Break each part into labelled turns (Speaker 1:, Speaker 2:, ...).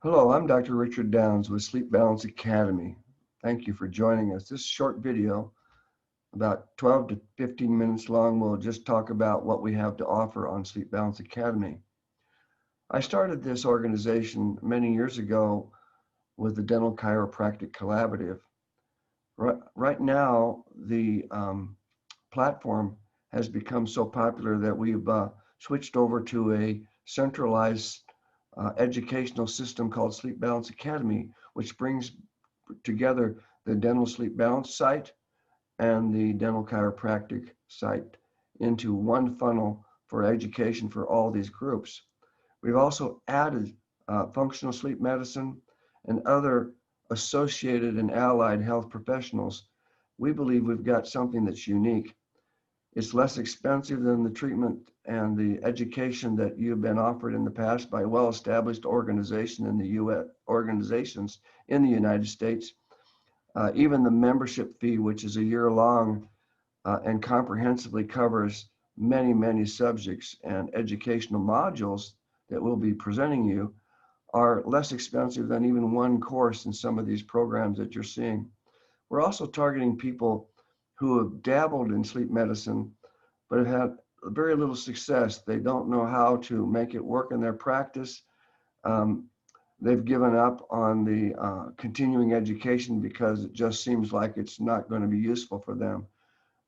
Speaker 1: Hello, I'm Dr. Richard Downs with Sleep Balance Academy. Thank you for joining us. This short video, about 12 to 15 minutes long, will just talk about what we have to offer on Sleep Balance Academy. I started this organization many years ago with the Dental Chiropractic Collaborative. Right now, the platform has become so popular that we've switched over to a centralized educational system called Sleep Balance Academy, which brings together the dental sleep balance site and the dental chiropractic site into one funnel for education for all these groups. We've also added functional sleep medicine and other associated and allied health professionals. We believe we've got something that's unique. It's less expensive than the treatment and the education that you've been offered in the past by well-established organizations in the United States. Even the membership fee, which is a year long and comprehensively covers many, many subjects and educational modules that we'll be presenting you, are less expensive than even one course in some of these programs that you're seeing. We're also targeting people who have dabbled in sleep medicine but have had very little success. They don't know how to make it work in their practice. They've given up on the continuing education because it just seems like it's not going to be useful for them.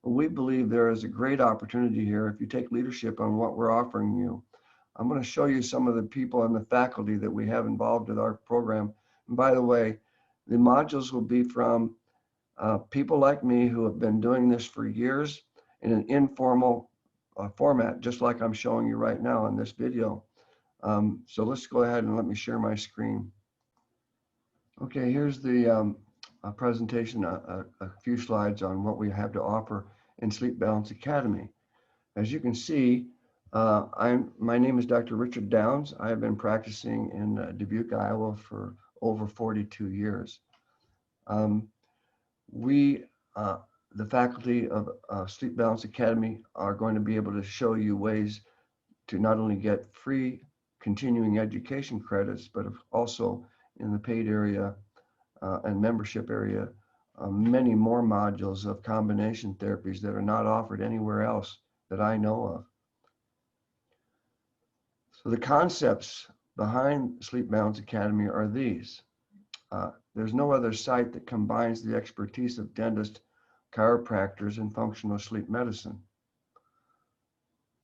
Speaker 1: We believe there is a great opportunity here if you take leadership on what we're offering you. I'm going to show you some of the people and the faculty that we have involved with our program. And by the way, the modules will be from people like me who have been doing this for years in an informal format, just like I'm showing you right now in this video. So let's go ahead and let me share my screen. Okay, here's the presentation, a few slides on what we have to offer in Sleep Balance Academy. As you can see, my name is Dr. Richard Downs. I have been practicing in Dubuque, Iowa for over 42 years. The faculty of Sleep Balance Academy are going to be able to show you ways to not only get free continuing education credits, but also in the paid area and membership area, many more modules of combination therapies that are not offered anywhere else that I know of. So the concepts behind Sleep Balance Academy are these. There's no other site that combines the expertise of dentists, chiropractors, and functional sleep medicine.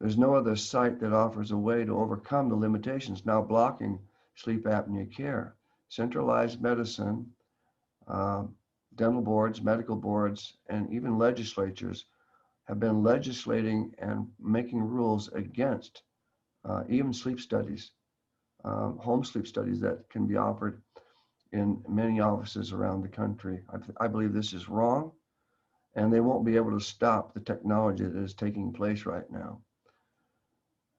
Speaker 1: There's no other site that offers a way to overcome the limitations now blocking sleep apnea care. Centralized medicine, dental boards, medical boards, and even legislatures have been legislating and making rules against even sleep studies, home sleep studies that can be offered in many offices around the country. I believe this is wrong, and they won't be able to stop the technology that is taking place right now.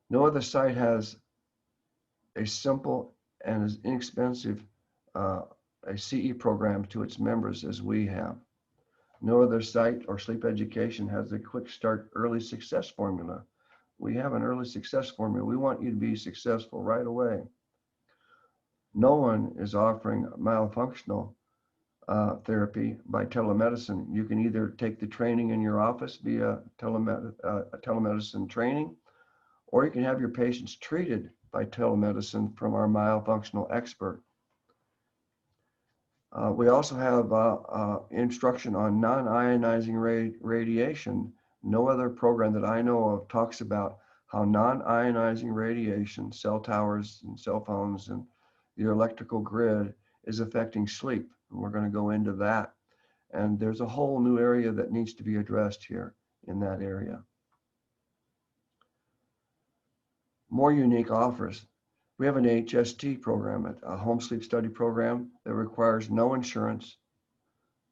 Speaker 1: No other site has a simple and as inexpensive a CE program to its members as we have. No other site or sleep education has a quick start early success formula. We have an early success formula. We want you to be successful right away. No one is offering myofunctional therapy by telemedicine. You can either take the training in your office via telemedicine training, or you can have your patients treated by telemedicine from our myofunctional expert. We also have instruction on non-ionizing radiation. No other program that I know of talks about how non-ionizing radiation, cell towers and cell phones and your electrical grid is affecting sleep. And we're going to go into that. And there's a whole new area that needs to be addressed here in that area. More unique offers. We have an HST program, a home sleep study program that requires no insurance,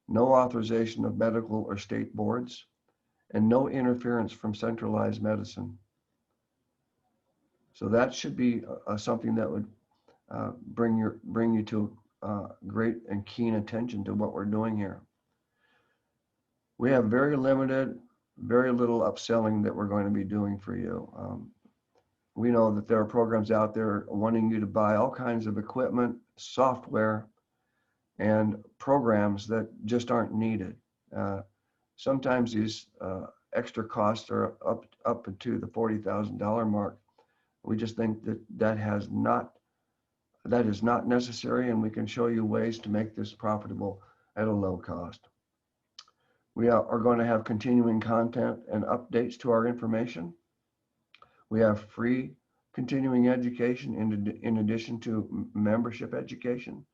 Speaker 1: no authorization of medical or state boards, and no interference from centralized medicine. So that should be something that would bring you to great and keen attention to what we're doing here. We have very limited, very little upselling that we're going to be doing for you. We know that there are programs out there wanting you to buy all kinds of equipment, software, and programs that just aren't needed. Sometimes these extra costs are up into the $40,000 mark. We just think that that is not necessary, and we can show you ways to make this profitable at a low cost. We are going to have continuing content and updates to our information. We have free continuing education in addition to membership education.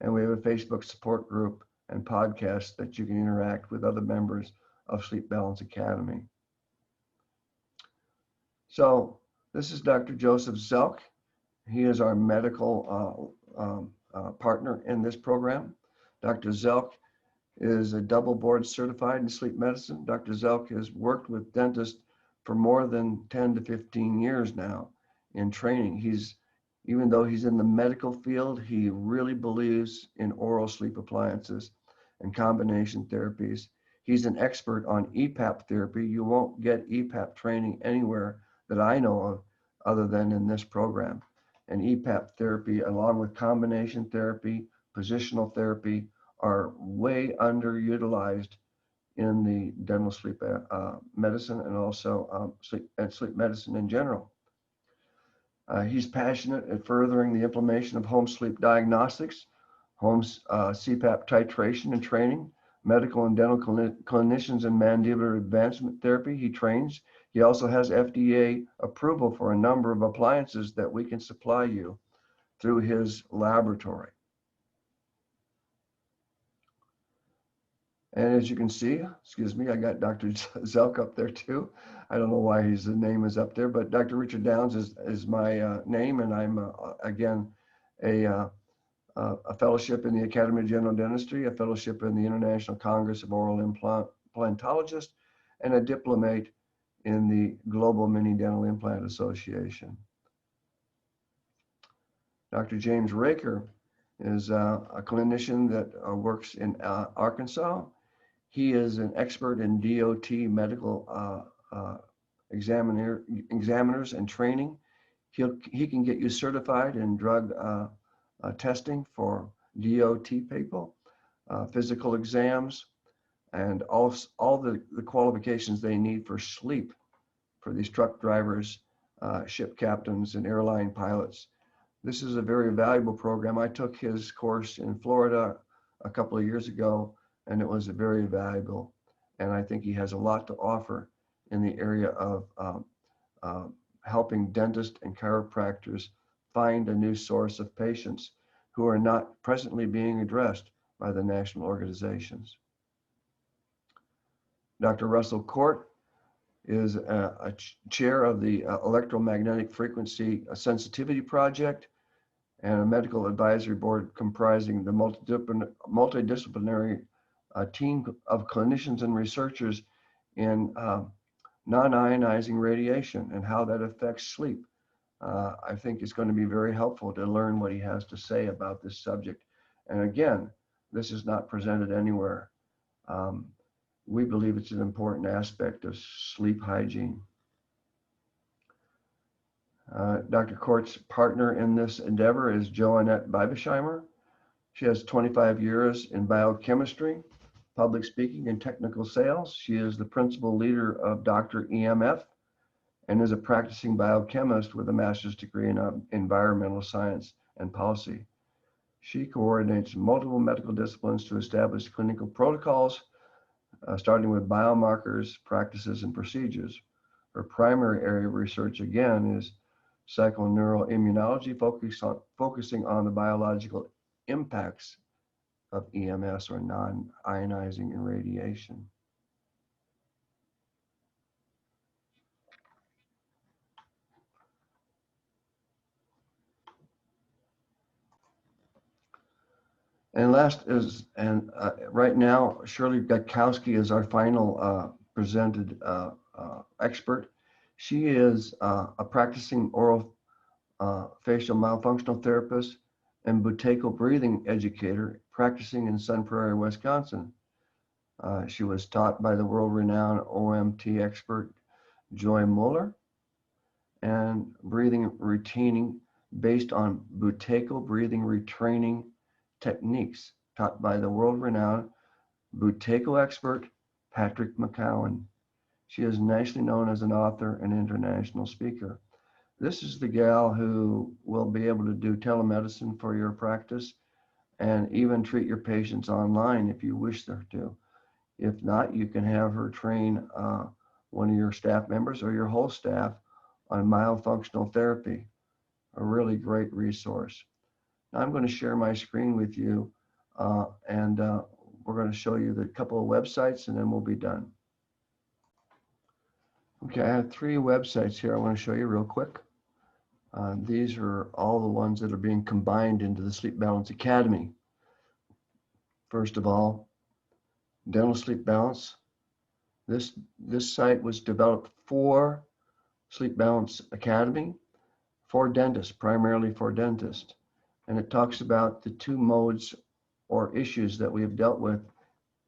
Speaker 1: And we have a Facebook support group and podcast that you can interact with other members of Sleep Balance Academy. So this is Dr. Joseph Zelk. He is our medical partner in this program. Dr. Zelk is a double board certified in sleep medicine. Dr. Zelk has worked with dentists for more than 10 to 15 years now in training. Even though he's in the medical field, he really believes in oral sleep appliances and combination therapies. He's an expert on EPAP therapy. You won't get EPAP training anywhere that I know of other than in this program. And EPAP therapy, along with combination therapy, positional therapy, are way underutilized in the dental sleep medicine and also sleep medicine in general. He's passionate at furthering the implementation of home sleep diagnostics, home CPAP titration and training, medical and dental clinicians in mandibular advancement therapy. He trains. He also has FDA approval for a number of appliances that we can supply you through his laboratory. And as you can see, excuse me, I got Dr. Zelk up there too. I don't know why his name is up there, but Dr. Richard Downs is my name, and I'm again a fellowship in the Academy of General Dentistry, a fellowship in the International Congress of Oral Implantologists, and a diplomate in the Global Mini Dental Implant Association. Dr. James Raker is a clinician that works in Arkansas. He is an expert in DOT medical examiners and training. He can get you certified in drug testing for DOT people, physical exams, and all the qualifications they need for sleep for these truck drivers, ship captains, and airline pilots. This is a very valuable program. I took his course in Florida a couple of years ago, and it was very valuable. And I think he has a lot to offer in the area of helping dentists and chiropractors find a new source of patients who are not presently being addressed by the national organizations. Dr. Russell Court is a chair of the Electromagnetic Frequency Sensitivity Project and a medical advisory board comprising the multidisciplinary team of clinicians and researchers in non-ionizing radiation and how that affects sleep. I think it's going to be very helpful to learn what he has to say about this subject. And again, this is not presented anywhere. We believe it's an important aspect of sleep hygiene. Dr. Court's partner in this endeavor is Joannette Byersheimer. She has 25 years in biochemistry, public speaking, and technical sales. She is the principal leader of Dr. EMF and is a practicing biochemist with a master's degree in environmental science and policy. She coordinates multiple medical disciplines to establish clinical protocols, starting with biomarkers, practices, and procedures. Her primary area of research, again, is psychoneuroimmunology, focusing on the biological impacts of EMS, or non-ionizing irradiation. And right now, Shirley Gotkowski is our final presented expert. She is a practicing oral facial myofunctional therapist and buteco breathing educator practicing in Sun Prairie, Wisconsin. She was taught by the world-renowned OMT expert Joy Muller, and breathing retraining based on Buteyko breathing retraining techniques taught by the world-renowned Buteyko expert Patrick McCowan. She is nationally known as an author and international speaker. This is the gal who will be able to do telemedicine for your practice and even treat your patients online if you wish her to. If not, you can have her train one of your staff members or your whole staff on myofunctional therapy, a really great resource. Now I'm going to share my screen with you and we're going to show you the couple of websites and then we'll be done. Okay, I have 3 websites here I want to show you real quick. These are all the ones that are being combined into the Sleep Balance Academy. First of all, Dental Sleep Balance. This site was developed for Sleep Balance Academy, for dentists, primarily for dentists. And it talks about the 2 modes or issues that we have dealt with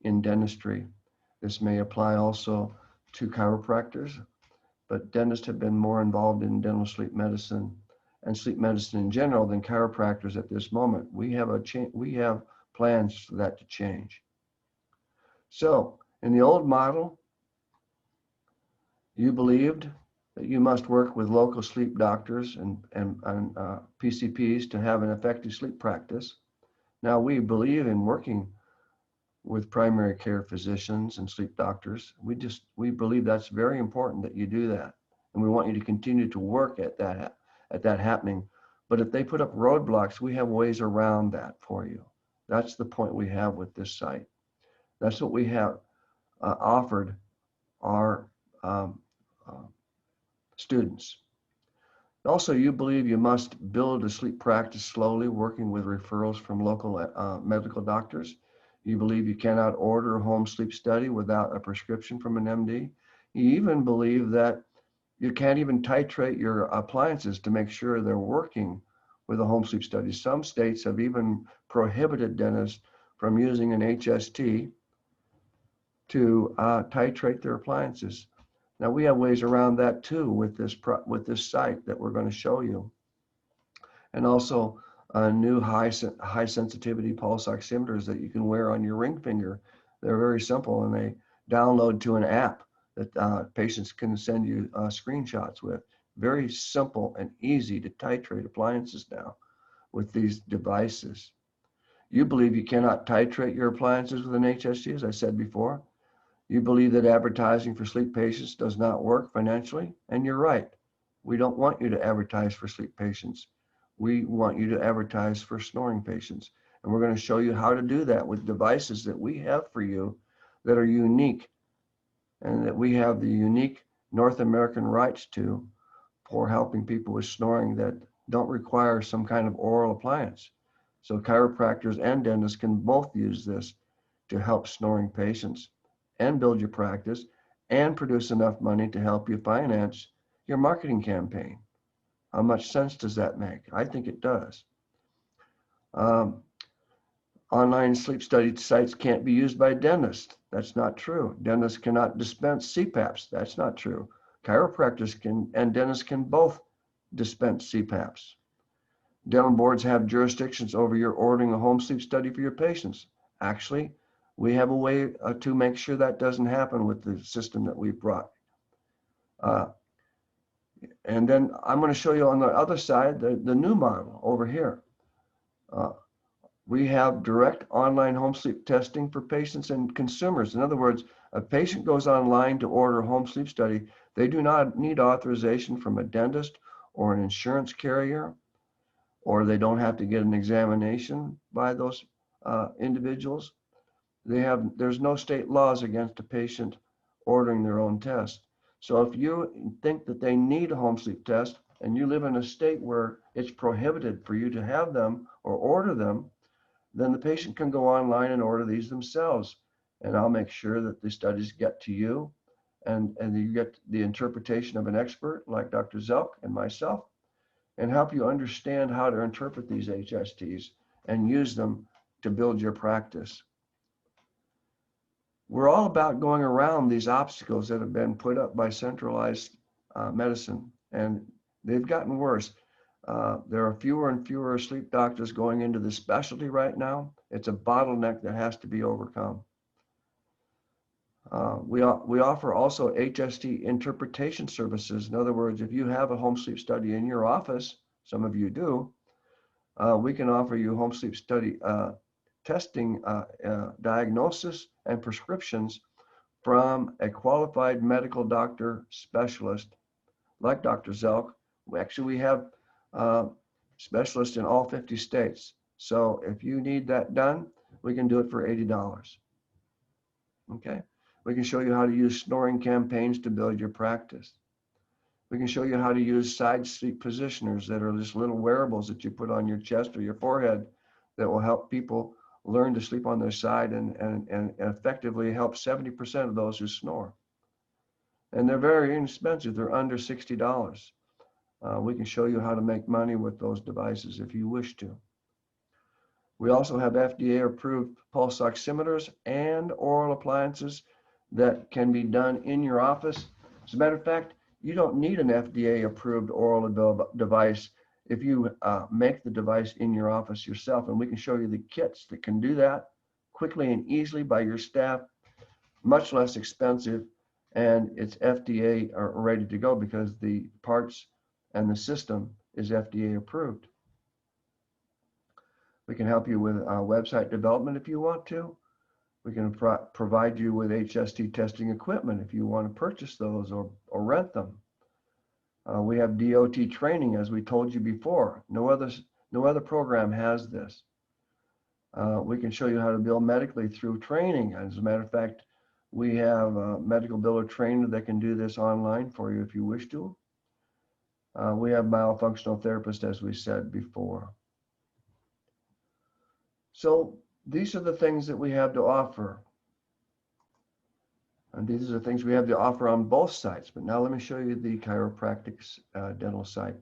Speaker 1: in dentistry. This may apply also to chiropractors, but dentists have been more involved in dental sleep medicine and sleep medicine in general than chiropractors at this moment. We have plans for that to change. So in the old model, you believed that you must work with local sleep doctors and PCPs to have an effective sleep practice. Now we believe in working with primary care physicians and sleep doctors. We believe that's very important that you do that. And we want you to continue to work at that happening. But if they put up roadblocks, we have ways around that for you. That's the point we have with this site. That's what we have offered our students. Also, you believe you must build a sleep practice slowly, working with referrals from local medical doctors. You believe you cannot order a home sleep study without a prescription from an MD. You even believe that you can't even titrate your appliances to make sure they're working with a home sleep study. Some states have even prohibited dentists from using an HST to titrate their appliances. Now we have ways around that too with this site that we're going to show you, and also new high sensitivity pulse oximeters that you can wear on your ring finger. They're very simple and they download to an app that patients can send you screenshots with. Very simple and easy to titrate appliances now with these devices. You believe you cannot titrate your appliances with an HST, as I said before. You believe that advertising for sleep patients does not work financially, and you're right. We don't want you to advertise for sleep patients. We want you to advertise for snoring patients. And we're going to show you how to do that with devices that we have for you that are unique and that we have the unique North American rights to for helping people with snoring that don't require some kind of oral appliance. So chiropractors and dentists can both use this to help snoring patients and build your practice and produce enough money to help you finance your marketing campaign. How much sense does that make? I think it does. Online sleep study sites can't be used by dentists. That's not true. Dentists cannot dispense CPAPs. That's not true. Chiropractors can and dentists can both dispense CPAPs. Dental boards have jurisdictions over your ordering a home sleep study for your patients. Actually, we have a way to make sure that doesn't happen with the system that we've brought. And then I'm going to show you on the other side, the new model over here. We have direct online home sleep testing for patients and consumers. In other words, a patient goes online to order a home sleep study. They do not need authorization from a dentist or an insurance carrier, or they don't have to get an examination by those individuals. There's no state laws against a patient ordering their own test. So if you think that they need a home sleep test and you live in a state where it's prohibited for you to have them or order them, then the patient can go online and order these themselves. And I'll make sure that the studies get to you and you get the interpretation of an expert like Dr. Zelk and myself and help you understand how to interpret these HSTs and use them to build your practice. We're all about going around these obstacles that have been put up by centralized medicine. And They've gotten worse. There are fewer and fewer sleep doctors going into this specialty right now. It's a bottleneck that has to be overcome. We offer also HST interpretation services. In other words, if you have a home sleep study in your office, some of you do, we can offer you home sleep study testing, diagnosis, and prescriptions from a qualified medical doctor specialist like Dr. Zelk. We have specialists in all 50 states. So if you need that done, we can do it for $80. Okay. We can show you how to use snoring campaigns to build your practice. We can show you how to use side sleep positioners that are just little wearables that you put on your chest or your forehead that will help people learn to sleep on their side and effectively help 70% of those who snore. And they're very inexpensive. They're under $60. We can show you how to make money with those devices if you wish to. We also have FDA-approved pulse oximeters and oral appliances that can be done in your office. As a matter of fact, you don't need an FDA-approved oral device if you make the device in your office yourself. And we can show you the kits that can do that quickly and easily by your staff, much less expensive, and it's FDA ready to go because the parts and the system is FDA approved. We can help you with website development if you want to. We can provide you with HST testing equipment if you want to purchase those or rent them. We have DOT training, as we told you before. No other program has this. We can show you how to bill medically through training. As a matter of fact, we have a medical biller trainer that can do this online for you if you wish to. We have myofunctional therapists, as we said before. So these are the things that we have to offer. And these are the things we have to offer on both sites. But now let me show you the chiropractic dental site.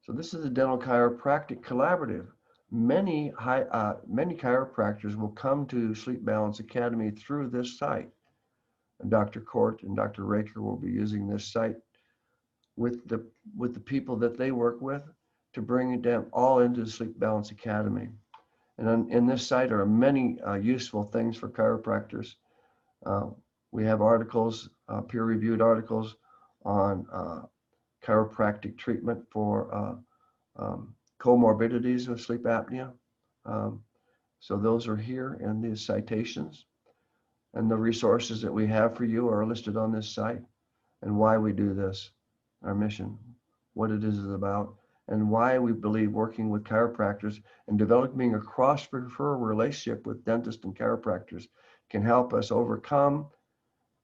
Speaker 1: So this is the Dental Chiropractic Collaborative. Many chiropractors will come to Sleep Balance Academy through this site. And Dr. Court and Dr. Raker will be using this site with the people that they work with to bring them all into the Sleep Balance Academy. And in this site are many useful things for chiropractors. We have articles, peer-reviewed articles on chiropractic treatment for comorbidities of sleep apnea. So those are here in these citations. And the resources that we have for you are listed on this site, and why we do this, our mission, what it is about, and why we believe working with chiropractors and developing a cross-referral relationship with dentists and chiropractors can help us overcome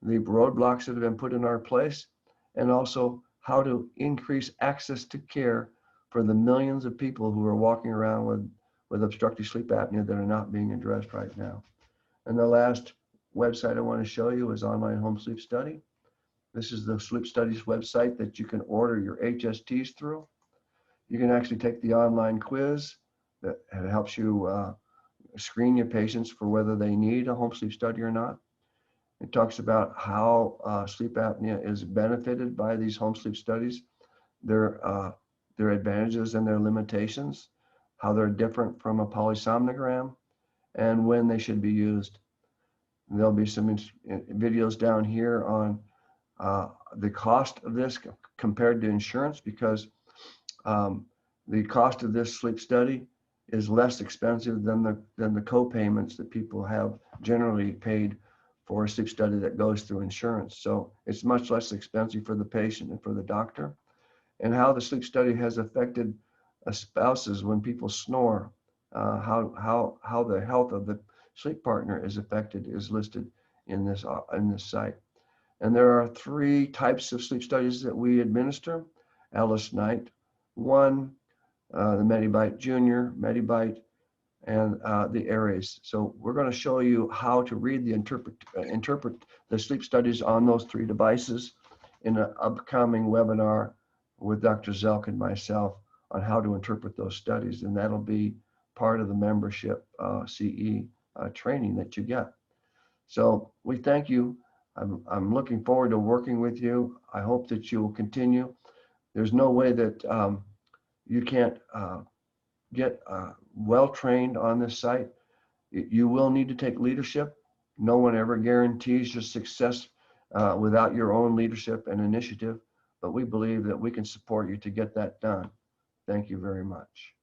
Speaker 1: the roadblocks that have been put in our place, and also how to increase access to care for the millions of people who are walking around with obstructive sleep apnea that are not being addressed right now. And the last website I want to show you is Online Home Sleep Study. This is the Sleep Studies website that you can order your HSTs through. You can actually take the online quiz that helps you screen your patients for whether they need a home sleep study or not. It talks about how sleep apnea is benefited by these home sleep studies, their advantages and their limitations, how they're different from a polysomnogram, and when they should be used. And there'll be some videos down here on the cost of this compared to insurance, because the cost of this sleep study is less expensive than the co-payments that people have generally paid for a sleep study that goes through insurance. So it's much less expensive for the patient and for the doctor. And how the sleep study has affected spouses when people snore, how the health of the sleep partner is affected is listed in this site. And there are 3 types of sleep studies that we administer: Alice Knight 1, the MediBite Junior, MediBite, and the Aries. So we're going to show you how to read the interpret the sleep studies on those 3 devices in an upcoming webinar with Dr. Zelk and myself on how to interpret those studies, and that'll be part of the membership CE training that you get. So we thank you. I'm looking forward to working with you. I hope that you will continue There's no way that you can't get well trained on this site. You will need to take leadership. No one ever guarantees your success without your own leadership and initiative, but we believe that we can support you to get that done. Thank you very much.